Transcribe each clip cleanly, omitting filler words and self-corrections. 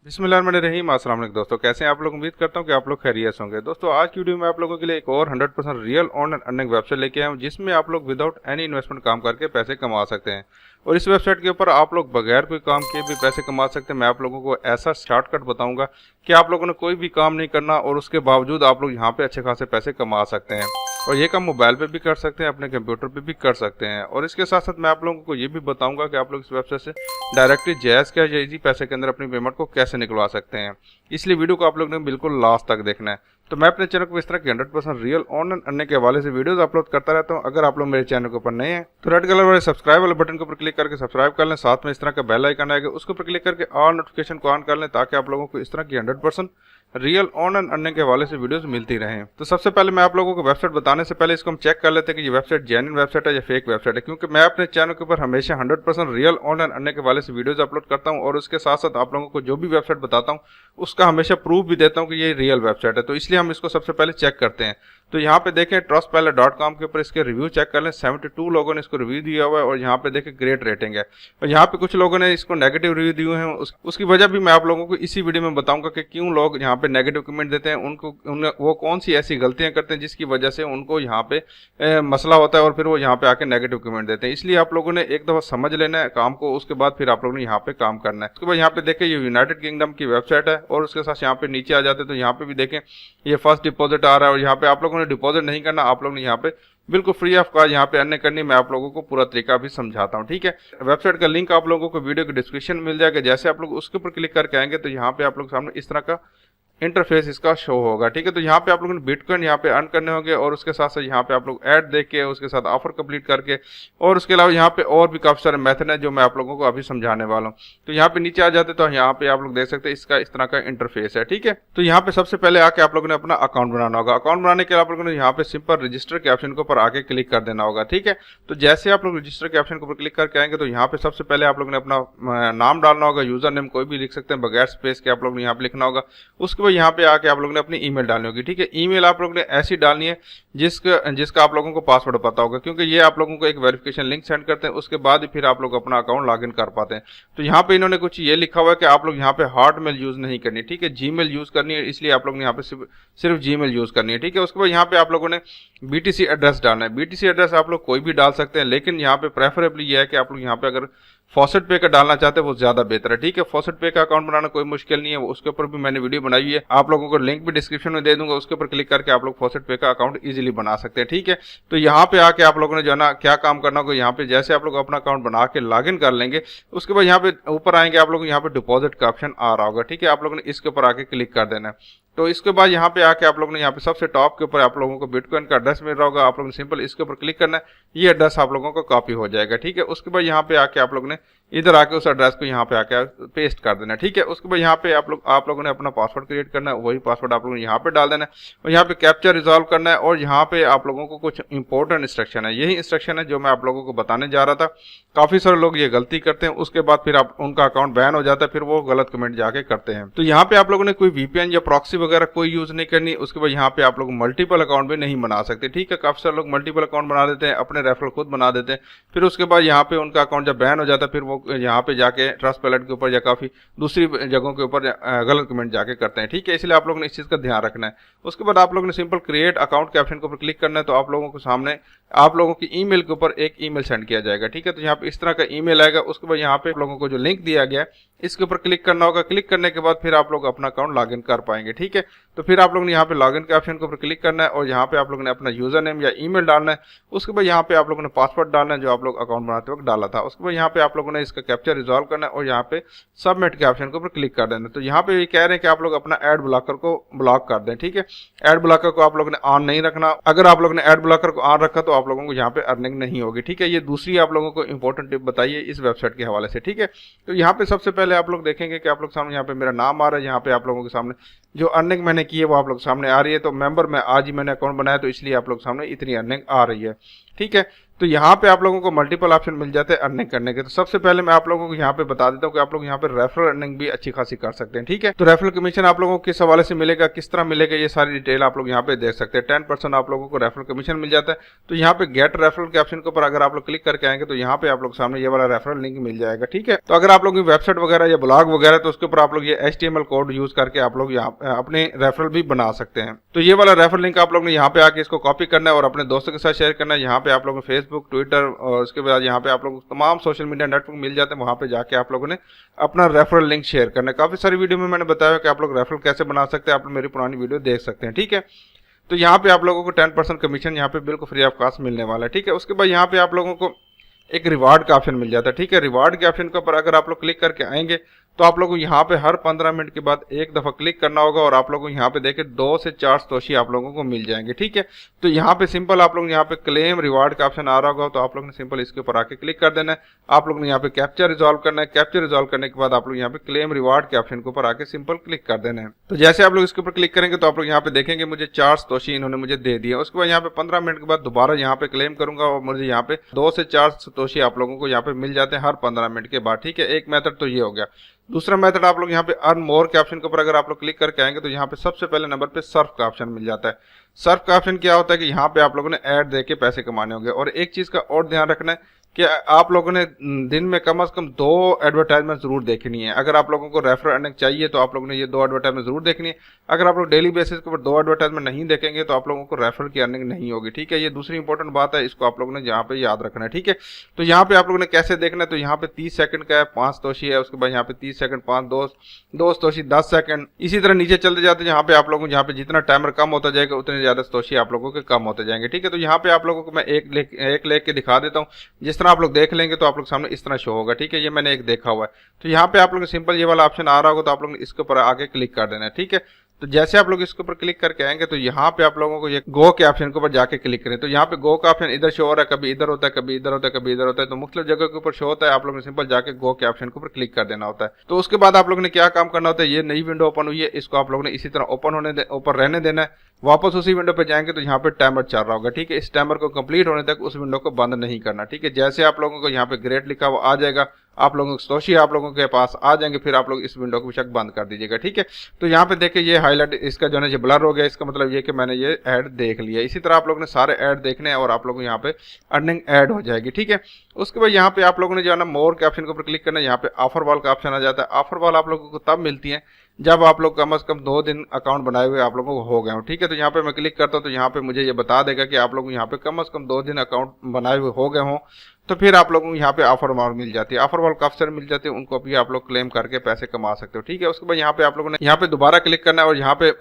बिस्मिल्लाहिर्रहमानिर्रहीम। अस्सलाम वालेकुम दोस्तों, कैसे हैं आप लोग। उम्मीद करता हूं कि आप लोग खैरियत होंगे। दोस्तों आज की वीडियो में आप लोगों के लिए एक और 100% रियल ऑन अर्निंग वेबसाइट लेके आया हूं जिसमें आप लोग विदाउट एनी इन्वेस्टमेंट काम करके पैसे कमा सकते हैं। और इस वेबसाइट के ऊपर आप लोग बगैर कोई काम किए भी पैसे कमा सकते हैं। मैं आप लोगों को ऐसा शॉर्टकट बताऊंगा कि आप लोगों ने कोई भी काम नहीं करना और उसके बावजूद आप लोग यहाँ पे अच्छे खासे पैसे कमा सकते हैं। और ये काम मोबाइल पे भी कर सकते हैं, अपने कंप्यूटर पे भी कर सकते हैं। और इसके साथ साथ मैं आप लोगों को ये भी बताऊंगा कि आप लोग इस वेबसाइट से डायरेक्टली जैज़ क्या इजी पैसे के अंदर अपनी पेमेंट को कैसे निकलवा सकते हैं। इसलिए वीडियो को आप लोग ने बिल्कुल लास्ट तक देखना है। तो मैं अपने चैनल को इस तरह की 100% रियल ऑन अर्निंग के हवाले से वीडियोस अपलोड करता रहता हूं। अगर आप लोग मेरे चैनल के ऊपर नए हैं तो रेड कलर वाले सब्सक्राइब वाले बटन के ऊपर क्लिक करके सब्सक्राइब कर लें। साथ में इस तरह का बेल आइकन आएगा, उसके ऊपर क्लिक करके ऑल नोटिफिकेशन को ऑन कर लें ताकि आप लोगों को इस तरह की 100% रियल ऑन अर्निंग के हवाले से वीडियोस मिलती रहें। तो सबसे पहले मैं आप लोगों को वेबसाइट बताने से पहले इसको हम चेक कर लेते हैं कि ये वेबसाइट जेन्युइन वेबसाइट है या फेक वेबसाइट है, क्योंकि मैं अपने चैनल के ऊपर हमेशा 100% रियल ऑन अर्निंग के हवाले से वीडियोस अपलोड करता हूं और उसके साथ साथ आप लोगों को जो भी वेबसाइट बताता हूं उसका हमेशा प्रूफ भी देता हूं कि ये रियल वेबसाइट है। तो इसलिए हम इसको सबसे पहले चेक करते हैं। तो यहाँ पे देखें trustpilot.com के ऊपर इसके रिव्यू चेक कर लें। 72 लोगों ने इसको रिव्यू दिया हुआ है और यहाँ पे देखें ग्रेट रेटिंग है। और यहाँ पे कुछ लोगों ने इसको नेगेटिव रिव्यू दिए हैं, उसकी वजह भी मैं आप लोगों को इसी वीडियो में बताऊंगा कि क्यों लोग यहाँ पे नेगेटिव कमेंट देते हैं, वो कौन सी ऐसी गलतियां करते हैं जिसकी वजह से उनको यहाँ पे मसला होता है और फिर वो यहाँ पे आके नेगेटिव कमेंट देते हैं। इसलिए आप लोगों ने एक दफा समझ लेना है काम को, उसके बाद फिर आप लोगों ने यहाँ पे काम करना है। उसके बाद यहाँ पे देखें ये यूनाइटेड किंगडम की वेबसाइट है और उसके साथ यहाँ पे नीचे आ जाते हैं तो यहाँ पे भी देखें ये फर्स्ट डिपॉजिट आ रहा है और यहाँ पे आप लोगों ने डिपॉजिट नहीं करना, आप लोग ने यहाँ पे बिल्कुल फ्री ऑफ कॉस्ट यहाँ पे अर्निंग करनी। मैं आप लोगों को पूरा तरीका भी समझाता हूँ, ठीक है। वेबसाइट का लिंक आप लोगों को वीडियो के डिस्क्रिप्शन में मिल जाएगा। जैसे आप लोग उसके ऊपर क्लिक करके आएंगे तो यहाँ पे आप लोग सामने इस तरह का इंटरफेस इसका शो होगा, ठीक है। तो यहाँ पे आप लोगों ने बिटकॉइन यहाँ पे अर्न करने होंगे और उसके साथ साथ यहाँ पे आप लोग ऐड देख के उसके साथ ऑफर कंप्लीट करके और उसके अलावा यहाँ पे और भी काफी सारे मेथड है जो मैं आप लोगों को अभी समझाने वाला हूँ। तो यहाँ पे नीचे आ जाते तो यहाँ पे आप लोग देख सकते हैं इसका इस तरह का इंटरफेस है, ठीक है। तो यहाँ पे सबसे पहले आके आप लोगों ने अपना अकाउंट बनाना होगा। अकाउंट बनाने के लिए आप लोगों ने यहाँ पे सिंपल रजिस्टर के ऑप्शन के ऊपर आके क्लिक कर देना होगा, ठीक है। तो जैसे आप लोग रजिस्टर के ऑप्शन के ऊपर क्लिक करके आएंगे तो यहाँ पे सबसे पहले आप लोगों ने अपना नाम डालना होगा। यूजर नेम कोई भी लिख सकते हैं बगैर स्पेस के, आप लोग ने यहाँ पे लिखना होगा। उसके बाद यहाँ पे आके आप लोग ने अपनी ईमेल डालनी होगी, ठीक है। ईमेल आप लोगों ने ऐसी डालनी है जिसका आप लोगों को पासवर्ड पता होगा, क्योंकि ये आप लोगों को एक वेरिफिकेशन लिंक सेंड करते हैं, उसके बाद ही फिर आप लोग अपना अकाउंट लॉगिन कर पाते हैं। तो यहाँ पे इन्होंने कुछ ये लिखा हुआ है कि आप लोग यहाँ पे हॉटमेल यूज नहीं करनी, ठीक है, जीमेल यूज करनी है। इसलिए आप लोग ने यहाँ पे सिर्फ जीमेल यूज करनी है, ठीक है। उसके बाद यहाँ पे आप लोगों ने बीटीसी एड्रेस डालना है। बीटीसी एड्रेस आप लोग कोई भी डाल सकते हैं, लेकिन यहाँ पे प्रेफरेबली ये है कि आप लोग यहाँ पे अगर फॉसेट पे का डालना चाहते हैं वो ज्यादा बेहतर है, ठीक है। फॉसेट पे का अकाउंट बनाना कोई मुश्किल नहीं है, उसके ऊपर भी मैंने वीडियो बनाई है, आप लोगों को लिंक भी डिस्क्रिप्शन में दे दूंगा। उसके ऊपर क्लिक करके आप लोग फॉसेट पे का अकाउंट इजीली बना सकते हैं, ठीक है। तो यहाँ पे आके आप लोगों ने जो है ना क्या काम करना होगा, यहाँ पे जैसे आप लोग अपना अकाउंट बना के लॉग इन कर लेंगे उसके बाद यहाँ पे ऊपर आएंगे आप लोग यहाँ पे डिपॉजिट का ऑप्शन आ रहा होगा, ठीक है। आप लोगों ने इसके ऊपर आके क्लिक कर देना है। तो इसके बाद यहाँ पे आके आप लोगों ने यहाँ पे सबसे टॉप के ऊपर आप लोगों को बिटकॉइन का एड्रेस मिल रहा होगा। आप लोगों ने सिंपल इसके ऊपर क्लिक करना है, ये एड्रेस आप लोगों को कॉपी हो जाएगा, ठीक है। उसके बाद यहाँ पे आके आप लोगों ने इधर आके उस एड्रेस को यहाँ पे आके पेस्ट कर देना, ठीक है। उसके बाद यहाँ पे आप लोगों ने अपना पासवर्ड क्रिएट करना है, वही पासवर्ड आप लोगों ने यहाँ पे डाल देना है और यहाँ पे कैप्चा रिजॉल्व करना है। और यहाँ पे आप लोगों को कुछ इंपॉर्टेंट इंस्ट्रक्शन है, यही इंस्ट्रक्शन है जो मैं आप लोगों को बताने जा रहा था। काफी सारे लोग ये गलती करते हैं, उसके बाद फिर उनका अकाउंट बैन हो जाता है, फिर वो गलत कमेंट जाके करते हैं। तो यहाँ पे आप लोगों ने कोई वीपीएन या प्रॉक्सी वगैरह कोई यूज नहीं करनी। उसके बाद यहाँ पे आप लोग मल्टीपल अकाउंट भी नहीं बना सकते, ठीक है। काफी सारे लोग मल्टीपल अकाउंट बना देते हैं, अपने रेफरल खुद बना देते हैं, फिर उसके बाद यहाँ पे उनका अकाउंट जब बैन हो जाता है फिर वो यहाँ पे जाके ट्रस्टपैलेट के ऊपर या काफी दूसरी जगहों के ऊपर गलत कमेंट जाके करते हैं, ठीक है। इसलिए आप लोगों ने इस चीज का ध्यान रखना है। उसके बाद आप लोगों ने सिंपल क्रिएट अकाउंट के ऑप्शन के ऊपर क्लिक करना है, तो आप लोगों को सामने आप लोगों की ईमेल के ऊपर एक ईमेल सेंड किया जाएगा, ठीक है। तो यहाँ पे इस तरह का ईमेल आएगा। उसके बाद यहाँ पे आप लोगों को जो लिंक दिया गया है इसके ऊपर क्लिक करना होगा। क्लिक करने के बाद फिर आप लोग अपना अकाउंट लॉगिन कर पाएंगे, ठीक है। तो फिर आप लोगों ने यहाँ पे लॉगिन के ऑप्शन के ऊपर क्लिक करना है और यहाँ पे आप लोगों ने अपना यूजर नेम या ईमेल डालना है। उसके बाद यहाँ पे आप लोगों ने पासवर्ड डालना है जो आप लोग अकाउंट बनाते वक्त डाला था। उसके बाद यहाँ पे आप लोगों ने इसका कैप्चा रिजॉल्व करना है और यहाँ पे सबमिट के ऑप्शन के ऊपर क्लिक कर देना। तो यहाँ पे ये कह रहे हैं कि आप लोग अपना एड ब्लॉकर को ब्लॉक कर दें, ठीक है। एड ब्लॉकर को आप लोगों ने ऑन नहीं रखना। अगर आप लोगों ने एड ब्लॉकर को ऑन रखा तो आप लोगों को यहाँ पे अर्निंग नहीं होगी, ठीक है। ये दूसरी आप लोगों को इंपॉर्टेंट टिप बताइए इस वेबसाइट के हवाले से, ठीक है। तो यहाँ पे सबसे पहले आप लोग देखेंगे कि आप लोग सामने यहाँ पे मेरा नाम आ रहा है, यहाँ पे आप लोगों के सामने जो अर्निंग मैंने की है वो आप लोग सामने आ रही है। तो मेंबर में आज ही मैंने अकाउंट बनाया तो इसलिए आप लोग सामने इतनी अर्निंग आ रही है, ठीक है। तो यहाँ पे आप लोगों को मल्टीपल ऑप्शन मिल जाते हैं अर्निंग करने के। तो सबसे पहले मैं आप लोगों को यहाँ पे बता देता हूँ कि आप लोग यहाँ पे रेफरल अर्निंग भी अच्छी खासी कर सकते हैं, ठीक है। तो रेफरल कमीशन आप लोगों को किस हवाले से मिलेगा, किस तरह मिलेगा, ये सारी डिटेल आप लोग यहाँ पे देख सकते हैं। 10% आप लोगों को रेफरल कमीशन मिल जाता है। तो यहाँ पे गेट रेफरल के ऑप्शन के ऊपर अगर आप लोग क्लिक करके आएंगे तो यहाँ पे आप लोग सामने ये वाला रेफरल लिंक मिल जाएगा, ठीक है। तो अगर आप लोग वेबसाइट वगैरह या ब्लॉग वगैरह तो उसके ऊपर आप लोग ये HTML कोड यूज करके आप लोग यहाँ अपने रेफरल भी बना सकते हैं। तो ये वाला रेफरल लिंक आप लोग ने यहाँ पे आके इसको कॉपी करना है और अपने दोस्तों के साथ शेयर करना है। यहाँ पे आप लोगों को फेसबुक, ट्विटर और उसके बाद यहाँ पे आप लोगों को तमाम सोशल मीडिया नेटवर्क मिल जाते हैं। वहाँ पे जाके आप लोगों ने अपना रेफरल लिंक शेयर करना है। काफी सारी वीडियो में मैंने बताया कि आप लोग रेफरल कैसे बना सकते हैं, आप लोग मेरी पुरानी वीडियो देख सकते हैं, ठीक है। तो यहाँ पे आप लोगों को 10% कमीशन यहाँ पे बिल्कुल फ्री ऑफ कॉस्ट मिलने वाला है, ठीक है। उसके बाद यहाँ पे आप लोगों को एक रिवार्ड का ऑप्शन मिल जाता है, ठीक है। रिवार्ड के ऑप्शन के ऊपर अगर आप लोग क्लिक करके आएंगे तो आप लोगों को यहाँ पे हर 15 मिनट के बाद एक दफा क्लिक करना होगा और आप लोगों को यहाँ पे देखे 2 से 4 सतोशी आप लोगों को मिल जाएंगे, ठीक है। तो यहाँ पे सिंपल आप लोग यहाँ पे क्लेम रिवार्ड का ऑप्शन आ रहा होगा तो आप लोग ने सिंपल इसके ऊपर आके क्लिक कर देना है। आप लोग ने यहाँ पे कैप्चर रिजॉल्व करना है। कैप्चर रिजॉल्व करने के बाद आप लोग यहाँ पे क्लेम रिवार्ड के ऑप्शन के ऊपर आके सिंपल क्लिक कर देना है। तो जैसे आप लोग इसके ऊपर क्लिक करेंगे तो आप लोग यहाँ पे देखेंगे मुझे 4 सतोशी इन्होंने मुझे दे दिया। उसके बाद यहाँ पे 15 मिनट के बाद दोबारा यहाँ पे क्लेम करूंगा और मुझे यहाँ पे 2 से 4 सतोशी आप लोगों को यहाँ पे मिल जाते हैं हर 15 मिनट के बाद, ठीक है। एक मेथड तो ये हो गया। दूसरा मेथड आप लोग यहाँ पे अर्न मोर के ऑप्शन के ऊपर अगर आप लोग क्लिक करके आएंगे तो यहाँ पे सबसे पहले नंबर पे सर्फ का ऑप्शन मिल जाता है। सर्फ का ऑप्शन क्या होता है कि यहाँ पे आप लोगों ने ऐड दे के पैसे कमाने होंगे। और एक चीज का और ध्यान रखना है कि आप लोगों ने दिन में कम से कम 2 एडवर्टाइजमेंट जरूर देखनी है। अगर आप लोगों को रेफरल अर्निंग चाहिए तो आप लोगों ने ये 2 एडवर्टाइजमेंट जरूर देखनी है। अगर आप लोग डेली बेसिस के ऊपर 2 एडवर्टाइजमेंट नहीं देखेंगे तो आप लोगों को रेफरल की अर्निंग नहीं होगी, ठीक है। ये दूसरी इंपॉर्टेंट बात है, इसको आप लोगों ने यहाँ पे याद रखना है, ठीक है। तो यहाँ पे आप लोगों ने कैसे देखना है, तो यहाँ पे 30 सेकंड का है 5 सतोशी है। उसके बाद यहाँ पे 30 सेकंड 5 2 सतोशी 10 सेकंड, इसी तरह नीचे चलते जाते हैं। यहाँ पे आप लोगों को यहाँ पे जितना टाइमर कम होता जाएगा उतने ज्यादा सतोशी आप लोगों के कम होते जाएंगे, ठीक है। तो यहाँ पे आप लोगों को मैं एक लेख के दिखा देता हूँ। जिस तरह आप लोग देख लेंगे तो आप लोग सामने इस तरह शो होगा, ठीक है। ये मैंने एक देखा हुआ है। तो यहाँ पे आप लोग सिंपल ये वाला ऑप्शन आ रहा होगा तो आप लोग ने इसके ऊपर आगे क्लिक कर देना है, ठीक है। तो जैसे आप लोग इसके ऊपर क्लिक करके आएंगे तो यहाँ पे आप लोगों को ये गो के ऑप्शन के ऊपर जाके क्लिक करें। तो यहाँ पे गो का ऑप्शन इधर शो हो रहा है, कभी इधर होता है, कभी इधर होता है, कभी इधर होता है। तो मुख्तलिफ जगह के ऊपर शो होता है। आप लोग ने सिंपल जाके गो के ऑप्शन के ऊपर क्लिक कर देना होता है। तो उसके बाद आप लोग ने क्या काम करना होता है, ये नई विंडो ओपन हुई है, इसको आप लोग ने इसी तरह ऊपर रहने देना है। वापस उसी विंडो पे जाएंगे तो यहाँ पे टाइमर चल रहा होगा, ठीक है। इस टाइमर को कंप्लीट होने तक उस विंडो को बंद नहीं करना, ठीक है। जैसे आप लोगों को यहाँ पे ग्रेड लिखा हुआ आ जाएगा, आप लोगों को सतोशी आप लोगों के पास आ जाएंगे, फिर आप लोग इस विंडो को बेशक बंद कर दीजिएगा, ठीक है। तो यहाँ पे देखिए ये हाईलाइट इसका जो है ये ब्लर हो गया, इसका मतलब ये कि मैंने ये ऐड देख लिया। इसी तरह आप लोगों ने सारे ऐड देखने हैं और आप लोगों को यहाँ पे अर्निंग ऐड हो जाएगी, ठीक है। उसके बाद यहाँ पे आप लोगों ने जो है ना मोर के ऑप्शन के ऊपर क्लिक करना है। यहाँ पे ऑफर वॉल का ऑप्शन आ जाता है। ऑफर वॉल आप लोगों को तब मिलती है जब आप लोग कम से कम 2 दिन अकाउंट बनाए हुए आप लोगों को हो गए हो, ठीक है। तो यहाँ पे मैं क्लिक करता हूँ तो यहाँ पे मुझे ये बता देगा कि आप लोग यहाँ पे कम से कम 2 दिन अकाउंट बनाए हुए हो गए हों तो फिर आप लोगों को यहाँ पे ऑफर वॉल मिल जाती है। ऑफर वॉल काफी सारे मिल जाते हैं, उनको भी आप लोग क्लेम करके पैसे कमा सकते हो, ठीक है। उसके बाद यहाँ पे आप लोगों ने यहाँ पे दोबारा क्लिक करना है और यहाँ पे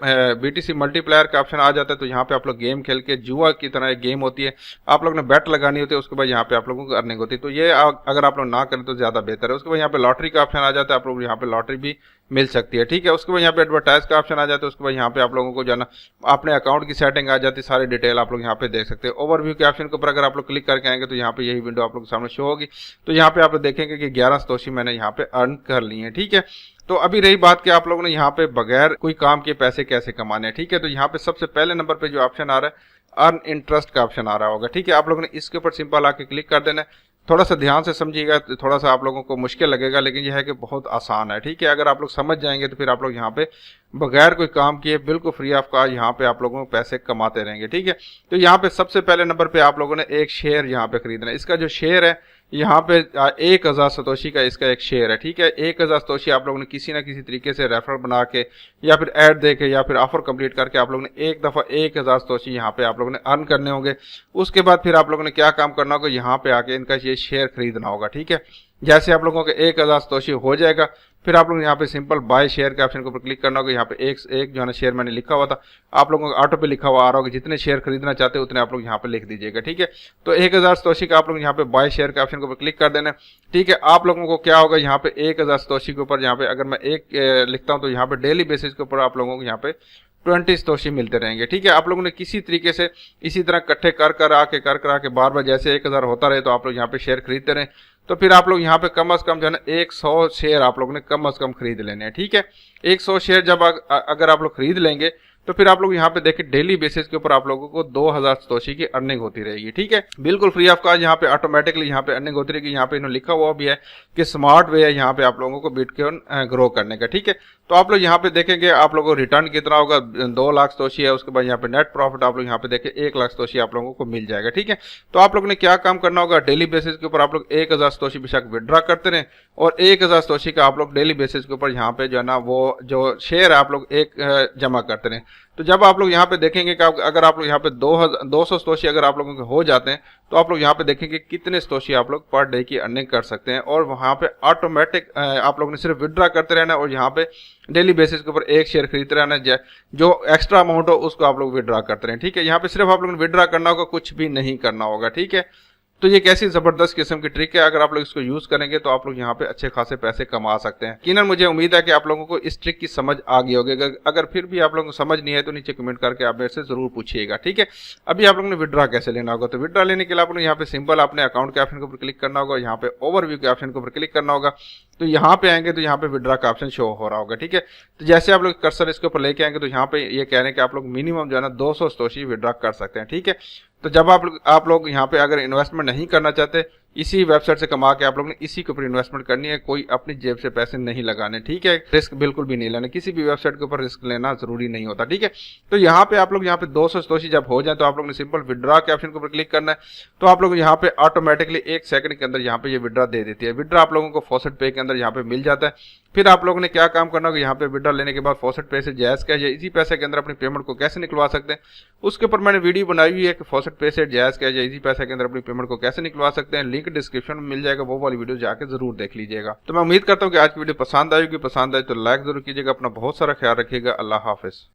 BTC मल्टीप्लायर का ऑप्शन आ जाता है। तो यहाँ पे आप लोग गेम खेल के जुआ की तरह एक गेम होती है, आप लोग ने बेट लगानी होती है। उसके बाद यहाँ पे आप लोगों को अर्निंग होती है। तो ये अगर आप लोग ना करें तो ज्यादा बेहतर है। उसके बाद यहाँ पे लॉटरी का ऑप्शन आ जाता है, आप लोग यहाँ पे लॉटरी भी मिल सकती है, ठीक है। उसके बाद यहाँ पे एडवर्टाइज का ऑप्शन आ जाता है। उसके बाद यहाँ पे आप लोगों को जाना अपने अकाउंट की सेटिंग आ जाती है, सारी डिटेल आप लोग यहाँ पे देख सकते हैं। ओवरव्यू के ऑप्शन के ऊपर अगर आप लोग क्लिक करके आएंगे तो यहाँ पे यही विंडो आप लोग सामने शो होगी। तो यहाँ पे आप लोग देखेंगे कि 11 सतोशी मैंने यहाँ पे अर्न कर ली है, ठीक है। तो अभी रही बात कि आप लोगों ने यहाँ पे बगैर कोई काम के पैसे कैसे कमाने हैं, ठीक है। तो यहाँ पे सबसे पहले नंबर पे जो ऑप्शन आ रहा है अर्न इंटरेस्ट का ऑप्शन आ रहा होगा, ठीक है। आप लोगों ने इसके ऊपर सिंपल आके क्लिक कर देना है। थोड़ा सा ध्यान से समझिएगा, थोड़ा सा आप लोगों को मुश्किल लगेगा लेकिन यह है कि बहुत आसान है, ठीक है। अगर आप लोग समझ जाएंगे तो फिर आप लोग यहाँ पे बगैर कोई काम किए बिल्कुल फ्री ऑफ कॉस्ट यहाँ पे आप लोगों को पैसे कमाते रहेंगे, ठीक है। तो यहाँ पे सबसे पहले नंबर पे आप लोगों ने एक शेयर यहाँ पे खरीदना है। इसका जो शेयर है यहाँ पे 1000 सतोशी का इसका एक शेयर है, ठीक है। 1000 सतोशी आप लोगों ने किसी ना किसी तरीके से रेफर बना के या फिर ऐड दे के या फिर ऑफर कंप्लीट करके आप लोगों ने एक दफा 1000 सतोशी यहाँ पे आप लोगों ने अर्न करने होंगे। उसके बाद फिर आप लोगों ने क्या काम करना होगा, यहाँ पे आके इनका ये शेयर खरीदना होगा, ठीक है। जैसे आप लोगों के 1000 सतोशी हो जाएगा फिर आप लोग यहाँ पे सिंपल बाय शेयर के ऑप्शन के ऊपर क्लिक करना होगा। यहाँ पे एक जो है ना शेयर मैंने लिखा हुआ था, आप लोगों को ऑटो पे लिखा हुआ आ रहा होगा, जितने शेयर खरीदना चाहते हैं उतने आप लोग यहाँ पे लिख दीजिएगा, ठीक है। तो 1000 सतोशी का आप लोग यहाँ पे बाय शेयर के ऑप्शन के ऊपर क्लिक कर देना, ठीक है। आप लोगों को क्या होगा, यहाँ पे 1000 सतोशी के ऊपर यहाँ पे अगर मैं एक लिखता हूँ तो यहाँ पे डेली बेसिस के ऊपर आप लोगों को यहाँ पे 20 सतोशी मिलते रहेंगे, ठीक है। आप लोगों ने किसी तरीके से इसी तरह इकट्ठे कर आके बार बार जैसे 1000 होता रहे तो आप लोग यहाँ पे शेयर खरीदते रहें। तो फिर आप लोग यहाँ पे कम से कम जो है ना 100 शेयर आप लोगों ने कम से कम खरीद लेने हैं, ठीक है। 100 शेयर जब अगर आप लोग खरीद लेंगे तो फिर आप लोग यहाँ पे देखिए डेली बेसिस के ऊपर आप लोगों को 2000 सतोशी की अर्निंग होती रहेगी। ठीक है, बिल्कुल फ्री ऑफ कॉस्ट यहाँ पे ऑटोमेटिकली यहाँ पे अर्निंग होती रहेगी। यहाँ पे इन्होंने लिखा हुआ भी है कि स्मार्ट वे है यहाँ पे आप लोगों को बिटकॉइन ग्रो करने का। ठीक है, तो आप लोग यहाँ पे देखेंगे आप लोगों को रिटर्न कितना होगा, 2 लाख सतोशी है। उसके बाद यहाँ पे नेट प्रॉफिट आप लोग यहाँ पे देखें 1 लाख सतोशी आप लोगों को मिल जाएगा। ठीक है, तो आप लोगों ने क्या काम करना होगा, डेली बेसिस के ऊपर आप लोग 1000 सतोशी बेशक विड्रॉ करते रहें और 1000 सतोशी का आप लोग डेली बेसिस के ऊपर यहाँ पे जो है ना वो जो शेयर है आप लोग एक जमा करते रहें। तो जब आप लोग यहाँ पे देखेंगे कि अगर आप लोग यहाँ पे 200 सतोशी अगर आप लोगों के हो जाते हैं तो आप लोग यहाँ पे देखेंगे कितने सतोशी आप लोग पर डे की अर्निंग कर सकते हैं। और वहाँ पे ऑटोमेटिक आप लोग ने सिर्फ विड्रॉ करते रहना और यहाँ पे डेली बेसिस के ऊपर एक शेयर खरीदते रहना, जो एक्स्ट्रा अमाउंट हो उसको आप लोग विड्रॉ करते रहें। ठीक है, यहाँ पे सिर्फ आप लोग ने विड्रॉ करना होगा, कुछ भी नहीं करना होगा। ठीक है, तो ये कैसी जबरदस्त किस्म की ट्रिक है, अगर आप लोग इसको यूज करेंगे तो आप लोग यहाँ पे अच्छे खासे पैसे कमा सकते हैं। यकीनन मुझे उम्मीद है कि आप लोगों को इस ट्रिक की समझ आ गई होगी। अगर फिर भी आप लोगों को समझ नहीं है तो नीचे कमेंट करके आप मेरे से जरूर पूछिएगा। ठीक है, अभी आप लोगों ने विड्रॉ कैसे लेना होगा, तो विड्रॉ लेने के लिए आप लोग यहाँ पे सिंपल अपने अकाउंट के ऑप्शन के ऊपर क्लिक करना होगा, यहाँ पे ओवरव्यू के ऑप्शन के ऊपर क्लिक करना होगा। तो यहाँ पे आएंगे तो यहाँ पे विड्रॉ का ऑप्शन शो हो रहा होगा। ठीक है, तो जैसे आप लोग कर्सर इसके ऊपर लेके आएंगे तो यहाँ पे ये कह रहे हैं कि आप लोग मिनिमम जो है ना 200 सतोशी विड्रॉ कर सकते हैं। ठीक है, तो जब आप लोग यहाँ पे अगर इन्वेस्टमेंट नहीं करना चाहते, इसी वेबसाइट से कमा के आप लोग ने इसी के ऊपर इन्वेस्टमेंट करनी है, कोई अपनी जेब से पैसे नहीं लगाने। ठीक है, रिस्क बिल्कुल भी नहीं लेना, किसी भी वेबसाइट के ऊपर रिस्क लेना जरूरी नहीं होता। ठीक है, तो यहाँ पे आप लोग यहाँ पे 200 सतोशी जब हो जाए तो आप लोग ने सिंपल विड्रॉ के ऑप्शन के ऊपर क्लिक करना है। तो आप लोग यहाँ पे ऑटोमेटिकली 1 सेकंड के अंदर यहाँ पे ये विड्रॉ दे देती है। विड्रॉ आप लोगों को फॉसेट पे के अंदर यहाँ पे मिल जाता है। फिर आप लोगों ने क्या काम करना होगा, यहाँ पे विड्रॉ लेने के बाद फॉसेट पे से जायज कैश या इसी पैसे के अंदर अपनी पेमेंट को कैसे निकलवा सकते हैं, उसके ऊपर मैंने वीडियो बनाई हुई है कि फॉसेट पे से जायज कैश या इसी पैसे के अंदर अपनी पेमेंट को कैसे निकलवा सकते हैं। लिंक डिस्क्रिप्शन में मिल जाएगा, वो वाली वीडियो जाके जरूर देख लीजिएगा। तो मैं उम्मीद करता हूँ कि आज की वीडियो पसंद आएगी, पसंद आए तो लाइक जरूर कीजिएगा। अपना बहुत सारा ख्याल रखिएगा। अल्लाह हाफिज।